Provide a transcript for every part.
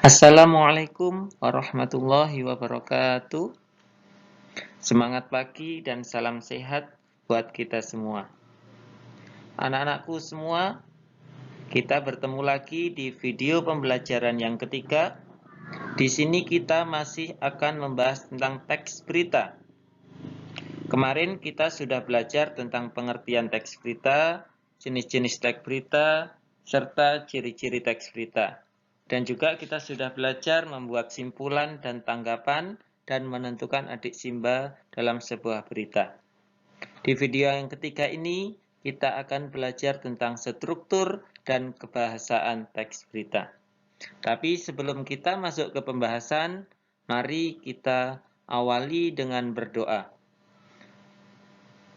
Assalamualaikum warahmatullahi wabarakatuh. Semangat pagi dan salam sehat buat kita semua. Anak-anakku semua, kita bertemu lagi di video pembelajaran yang ketiga. Di sini kita masih akan membahas tentang teks berita. Kemarin kita sudah belajar tentang pengertian teks berita, jenis-jenis teks berita, serta ciri-ciri teks berita. Dan juga kita sudah belajar membuat simpulan dan tanggapan dan menentukan adik simba dalam sebuah berita. Di video yang ketiga ini, kita akan belajar tentang struktur dan kebahasaan teks berita. Tapi sebelum kita masuk ke pembahasan, mari kita awali dengan berdoa.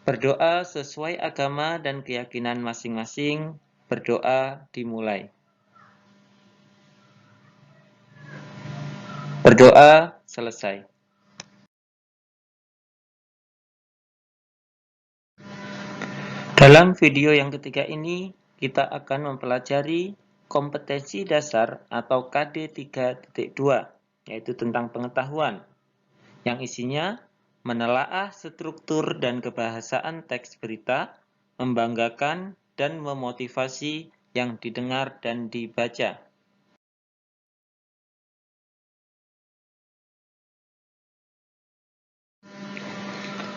Berdoa sesuai agama dan keyakinan masing-masing. Berdoa dimulai. Berdoa selesai. Dalam video yang ketiga ini, kita akan mempelajari kompetensi dasar atau KD 3.2, yaitu tentang pengetahuan, yang isinya menelaah struktur dan kebahasaan teks berita, membanggakan dan memotivasi yang didengar dan dibaca.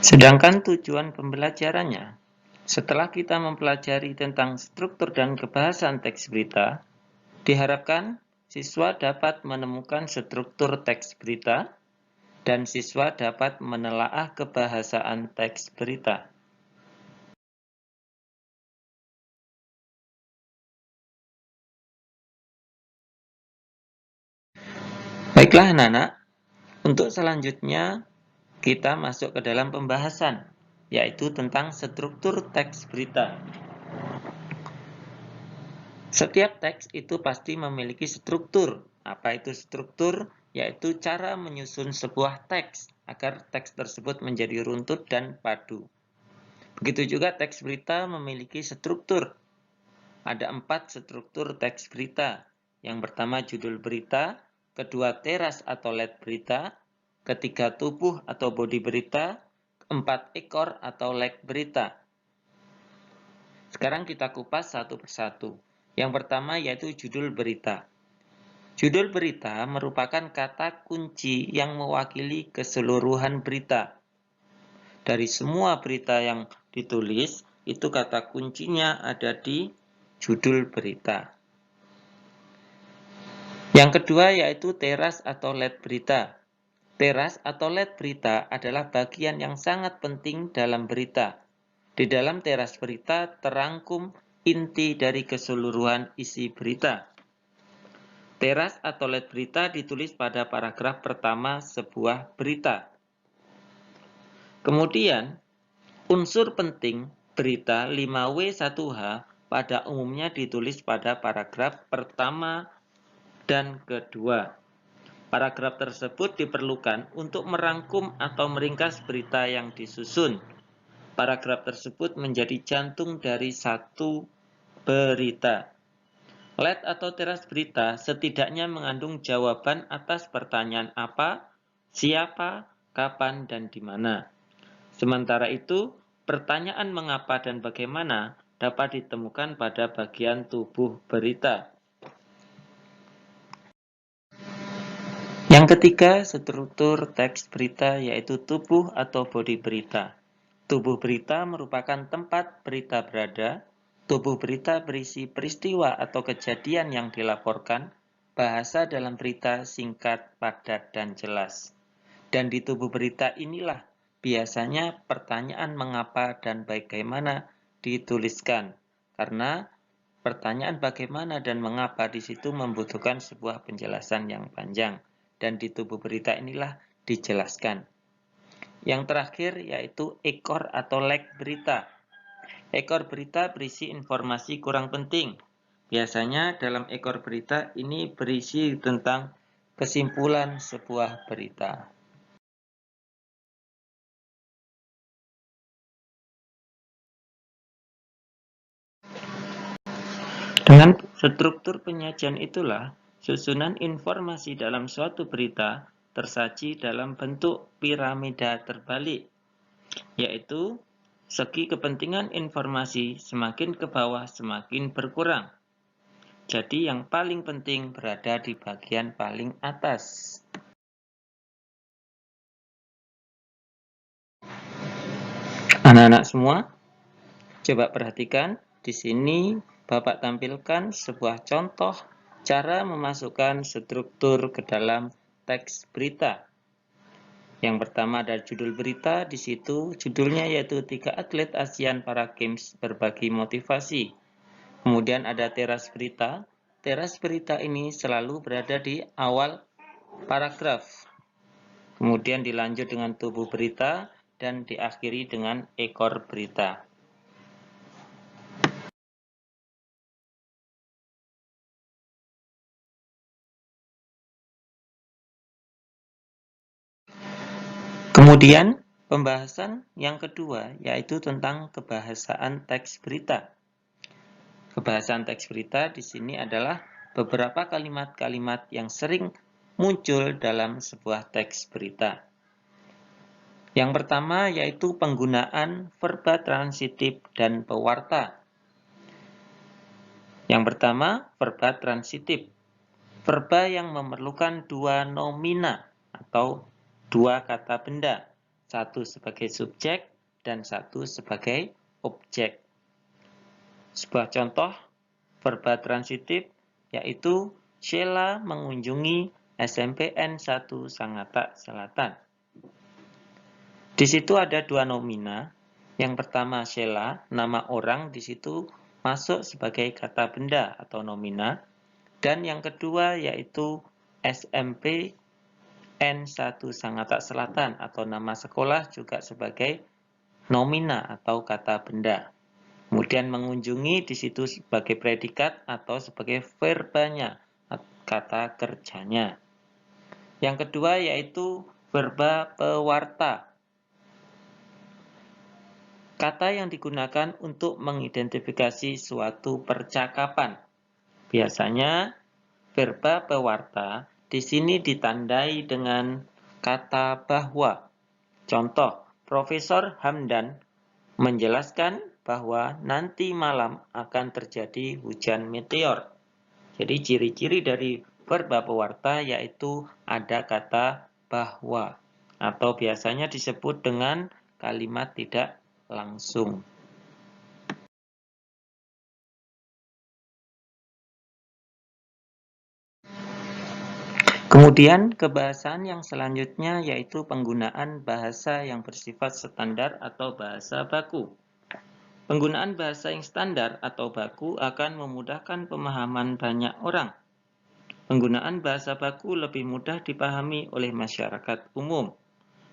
Sedangkan tujuan pembelajarannya, setelah kita mempelajari tentang struktur dan kebahasaan teks berita, diharapkan siswa dapat menemukan struktur teks berita dan siswa dapat menelaah kebahasaan teks berita. Baiklah anak-anak, untuk selanjutnya kita masuk ke dalam pembahasan, yaitu tentang struktur teks berita. Setiap teks itu pasti memiliki struktur. Apa itu struktur? Yaitu cara menyusun sebuah teks agar teks tersebut menjadi runtut dan padu. Begitu juga teks berita memiliki struktur. Ada 4 struktur teks berita. Yang pertama judul berita, kedua teras atau led berita, ketiga tubuh atau bodi berita, keempat ekor atau leg berita. Sekarang kita kupas satu persatu. Yang pertama yaitu judul berita. Judul berita merupakan kata kunci yang mewakili keseluruhan berita. Dari semua berita yang ditulis, itu kata kuncinya ada di judul berita. Yang kedua yaitu teras atau led berita. Teras atau led berita adalah bagian yang sangat penting dalam berita. Di dalam teras berita terangkum inti dari keseluruhan isi berita. Teras atau led berita ditulis pada paragraf pertama sebuah berita. Kemudian, unsur penting berita 5W1H pada umumnya ditulis pada paragraf pertama dan kedua. Paragraf tersebut diperlukan untuk merangkum atau meringkas berita yang disusun. Paragraf tersebut menjadi jantung dari satu berita. Led atau teras berita setidaknya mengandung jawaban atas pertanyaan apa, siapa, kapan, dan di mana. Sementara itu, pertanyaan mengapa dan bagaimana dapat ditemukan pada bagian tubuh berita. Yang ketiga, struktur teks berita yaitu tubuh atau bodi berita. Tubuh berita merupakan tempat berita berada. Tubuh berita berisi peristiwa atau kejadian yang dilaporkan. Bahasa dalam berita singkat, padat, dan jelas. Dan di tubuh berita inilah biasanya pertanyaan mengapa dan bagaimana dituliskan. Karena pertanyaan bagaimana dan mengapa di situ membutuhkan sebuah penjelasan yang panjang. Dan di tubuh berita inilah dijelaskan. Yang terakhir yaitu ekor atau leg berita. Ekor berita berisi informasi kurang penting. Biasanya dalam ekor berita ini berisi tentang kesimpulan sebuah berita. Dengan struktur penyajian itulah susunan informasi dalam suatu berita tersaji dalam bentuk piramida terbalik, yaitu segi kepentingan informasi semakin ke bawah semakin berkurang. Jadi yang paling penting berada di bagian paling atas. Anak-anak semua, coba perhatikan di sini Bapak tampilkan sebuah contoh cara memasukkan struktur ke dalam teks berita. Yang pertama ada judul berita, di situ judulnya yaitu 3 atlet ASEAN Para Games berbagi motivasi. Kemudian ada teras berita. Teras berita ini selalu berada di awal paragraf. Kemudian dilanjut dengan tubuh berita dan diakhiri dengan ekor berita. Kemudian, pembahasan yang kedua yaitu tentang kebahasaan teks berita. Kebahasaan teks berita di sini adalah beberapa kalimat-kalimat yang sering muncul dalam sebuah teks berita. Yang pertama yaitu penggunaan verba transitif dan pewarta. Yang pertama, verba transitif. Verba yang memerlukan dua nomina atau dua kata benda, satu sebagai subjek dan satu sebagai objek. Sebuah contoh verba transitif yaitu Sheila mengunjungi SMPN 1 Sangatta Selatan. Di situ ada dua nomina. Yang pertama Sheila, nama orang di situ masuk sebagai kata benda atau nomina. Dan yang kedua yaitu SMP N1 Sangatta Selatan atau nama sekolah juga sebagai nomina atau kata benda. Kemudian mengunjungi di situ sebagai predikat atau sebagai verbanya, kata kerjanya. Yang kedua yaitu verba pewarta. Kata yang digunakan untuk mengidentifikasi suatu percakapan. Biasanya verba pewarta di sini ditandai dengan kata bahwa. Contoh, Profesor Hamdan menjelaskan bahwa nanti malam akan terjadi hujan meteor. Jadi ciri-ciri dari verba pewarta yaitu ada kata bahwa atau biasanya disebut dengan kalimat tidak langsung. Kemudian kebahasaan yang selanjutnya yaitu penggunaan bahasa yang bersifat standar atau bahasa baku. Penggunaan bahasa yang standar atau baku akan memudahkan pemahaman banyak orang. Penggunaan bahasa baku lebih mudah dipahami oleh masyarakat umum.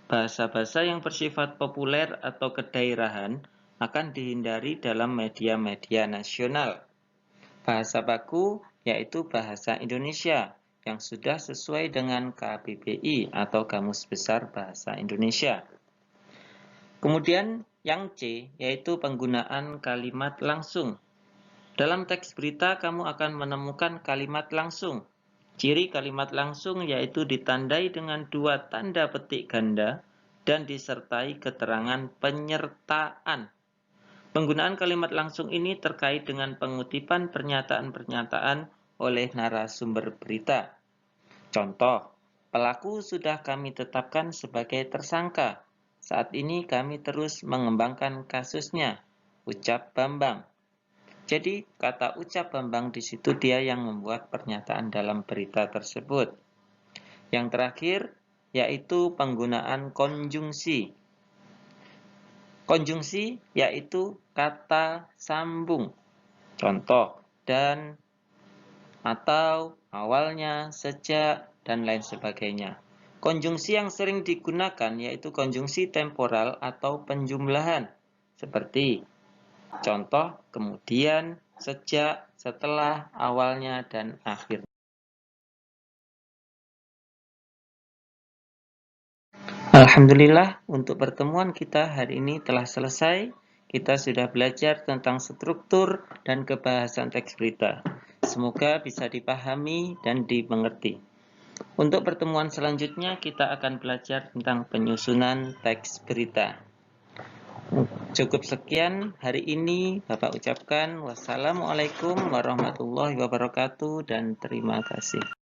Bahasa-bahasa yang bersifat populer atau kedaerahan akan dihindari dalam media-media nasional. Bahasa baku yaitu bahasa Indonesia yang sudah sesuai dengan KBBI atau Kamus Besar Bahasa Indonesia. Kemudian yang C yaitu penggunaan kalimat langsung. Dalam teks berita kamu akan menemukan kalimat langsung. Ciri kalimat langsung yaitu ditandai dengan dua tanda petik ganda dan disertai keterangan penyertaan. Penggunaan kalimat langsung ini terkait dengan pengutipan pernyataan-pernyataan oleh narasumber berita. Contoh, pelaku sudah kami tetapkan sebagai tersangka. Saat ini kami terus mengembangkan kasusnya, ucap Bambang. Jadi, kata ucap Bambang di situ dia yang membuat pernyataan dalam berita tersebut. Yang terakhir, yaitu penggunaan konjungsi. Konjungsi yaitu kata sambung. Contoh, dan, atau, awalnya, sejak, dan lain sebagainya. Konjungsi yang sering digunakan yaitu konjungsi temporal atau penjumlahan. Seperti contoh, kemudian, sejak, setelah, awalnya, dan akhir. Alhamdulillah, untuk pertemuan kita hari ini telah selesai. Kita sudah belajar tentang struktur dan kebahasan teks berita. Semoga bisa dipahami dan dimengerti. Untuk pertemuan selanjutnya kita akan belajar tentang penyusunan teks berita. Cukup sekian hari ini Bapak ucapkan wassalamualaikum warahmatullahi wabarakatuh dan terima kasih.